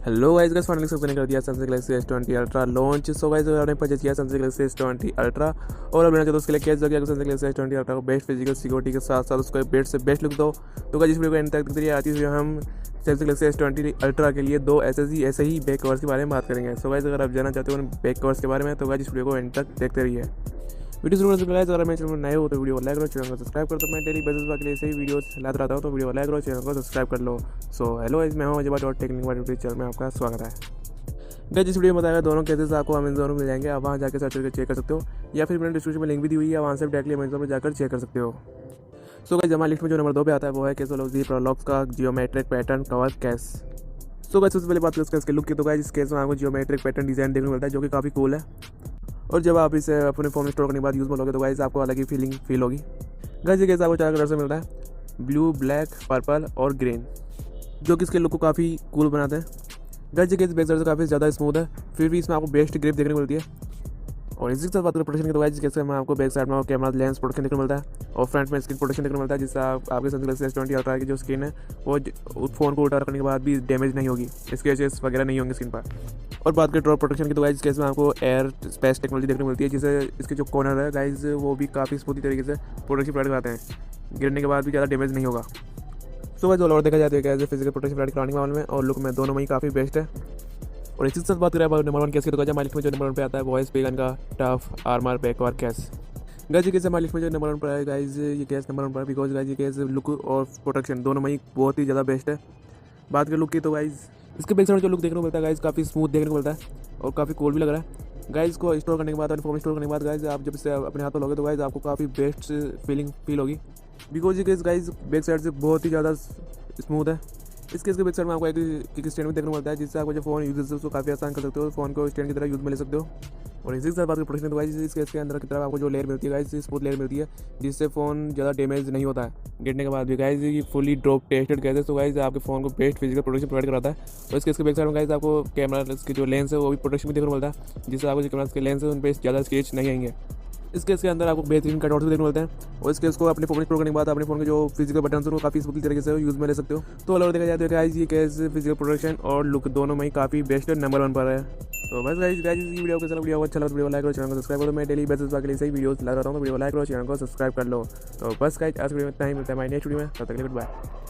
Hello guys, finally सबने कर दिया Samsung Galaxy S20 ultra launch. So guys आपने परचेज किया सैमसंग गैलेक्सी S20 अल्ट्रा और अब लेना चाहते हो उसके लिए कैसे किया सैमसंग गैलेक्सी S20 अल्ट्रा को बेस्ट फिजिकल सिक्योरिटी के साथ साथ उसको बेस्ट से बेस्ट लुक दो। तो गाइस इस वीडियो को एंड तक देखते रहिए। आती है हम सैमसंग गैलेक्सी S20 अल्ट्रा के लिए दो ऐसे ही बैक कवर्स के बारे में बात करेंगे। सो गाइस अगर आप जानना चाहते हो उन बैक कवर्स के बारे में तो गाइस इस वीडियो को एंड तक देखते रहिए। वीडियो शुरू करने से पहले अगर मेरे चैनल में नए हो तो वीडियो को लाइक करो, चैनल को सब्सक्राइब कर दो। मैं डेली बेसिस के लिए ऐसे ही वीडियोस लाता रहता हूँ, तो वीडियो को लाइक करो, चैनल को सब्सक्राइब कर लो। सो हेलो गाइस, मैं हूँ अजय भट्ट और टेक्निकल यूट्यूब चैनल में आपका स्वागत है। गाइस इस वीडियो में बताएगा दोनों केसेस आपको अमेजोन में मिल जाएंगे। आप वहाँ जाकर सर्च करके चेक कर सकते हो, या फिर मैंने डिस्क्रिप्शन में लिंक भी दी हुई है, वहाँ से डायरेक्टली अमेजोन में जाकर चेक कर सकते हो। सो गाइस हमारी लिस्ट में जो नंबर 2 पे आता है वो है केस प्रोलॉक्स का geometric pattern cover case. So guys सबसे पहले बात करें इसके लुक की, तो गाइस इस केस में आपको जियोमेट्रिक पैटर्न डिजाइन देखने को मिलता है जो कि काफ़ी कूल है, और जब आप इसे अपने फोन में स्टोर करने के बाद यूज़ में लोगे तो गाइस आपको अलग ही फील होगी। गाइस ये केस आपको 4 कलर से मिलता है, ब्लू, ब्लैक, पर्पल और ग्रीन, जो कि इसके लुक को काफ़ी कूल बनाते हैं। गाइस ये केस बैक साइड से काफ़ी ज़्यादा स्मूथ है, फिर भी इसमें आपको बेस्ट ग्रिप देखने को मिलती है। और इसी के साथ बात करें प्रोटेक्शन की, तो गाइस इस केस में आपको बैक साइड में कैमरा लेंस प्रोटेक्शन देखने को मिलता है और फ्रंट में स्क्रीन प्रोटेक्शन देखने को मिलता है, जिससे आपके सैमसंग गैलेक्सी S20 अल्ट्रा की जो स्क्रीन है वो उस फोन को उल्टा रखने के बाद भी डैमेज नहीं होगी, स्क्रैचेस वगैरह नहीं होंगे स्क्रीन पर। और बात करें ड्रॉप प्रोटेक्शन की, तो गाइस इस केस में आपको एयर स्पेस टेक्नोलॉजी देखने को मिलती है, जिससे इसके जो कॉर्नर है गाइस वो भी काफ़ी स्मूथी तरीके से प्रोटेक्शन प्रोवाइड कराते हैं, गिरने के बाद भी ज़्यादा डैमेज नहीं होगा। सो गाइस और देखा जाए तो कैसे फिजिकल प्रोटेक्शन प्रोवाइड कराने के मामले में और लुक में दोनों में ही काफ़ी बेस्ट है। और इसी के साथ बात करें नंबर 1 केस की, तो गाइस हमारी लिस्ट में जो नंबर 1 पे आता है वो है स्पीगन का tough armour back cover case. Guys ये केस हमारी लिस्ट में जो नंबर 1 पर है गाइस, ये केस नंबर 1 पर बिकॉज गाइस ये केस लुक और प्रोटेक्शन दोनों में ही बहुत ही ज़्यादा बेस्ट है। बात करें लुक की, तो गाइस इसके बैक साइड जो लुक देखने को मिलता है गाइस काफ़ी स्मूथ देखने को मिलता है और काफ़ी कूल भी लग रहा है। गाइस को स्टोर करने के बाद और फोन स्टोर करने के बाद गाइस आप जब इसे अपने हाथ में लोगे तो गाइस आपको काफ़ी बेस्ट फील होगी, बिकॉज ये केस गाइस बैक साइड से बहुत ही ज़्यादा स्मूथ है। इस केस के बैक साइड में आपको एक स्टैंड भी देखने को मिलता है, जिससे आपको जो फोन यूज है उसको काफ़ी आसान कर सकते हो, फोन को स्टैंड की तरह यूज में ले सकते हो। और इसी के साथ बात करें प्रोटेक्शन, तो गाइस इस केस के अंदर की तरफ आपको जो लेयर मिलती है गाइस स्मूथ लेयर मिलती है, जिससे फोन ज़्यादा डैमेज नहीं होता है गिरने के बाद भी। गाइस ये फुली ड्रॉप टेस्टेड केस है, तो गाइस आपके फोन को बेस्ट फिजिकल प्रोटेक्शन प्रोवाइड कराता है। और इस केस के बैक साइड में गाइस आपको कैमरा की जो लेंस है वो भी प्रोटेक्शन भी देखने को मिलता है, जिससे आपको जो कैमरा के लेंस है उन पर ज़्यादा स्केच नहीं आएंगे। इस केस के अंदर आपको बेहतरीन कटआउट्स भी देखने मिलते हैं, और इस केस को अपने फोन स्टोर करने के बाद अपने फोन के जो फिजिकल बटन है वो काफ़ी स्मूथली तरीके से यूज़ में ले सकते हो। तो अगर देखा जाए तो गाइस ये केस फिजिकल प्रोटेक्शन और लुक दोनों में ही काफ़ी बेस्ट नंबर 1 पर है। तो बस गाइस इस वीडियो के साथ वीडियो अच्छा लगा तो वीडियो लाइक करो, चैनल को सब्सक्राइब करो। मैं डेली बेसिस के लिए सही वीडियोस ला रहा हूँ, तो वीडियो लाइक करो, चैनल को सब्सक्राइब कर लो। तो बस गाइस आज वीडियो में इतना ही, मिलता है हमारी नेक्स्ट वीडियो में, तब तक के लिए गुड बाय।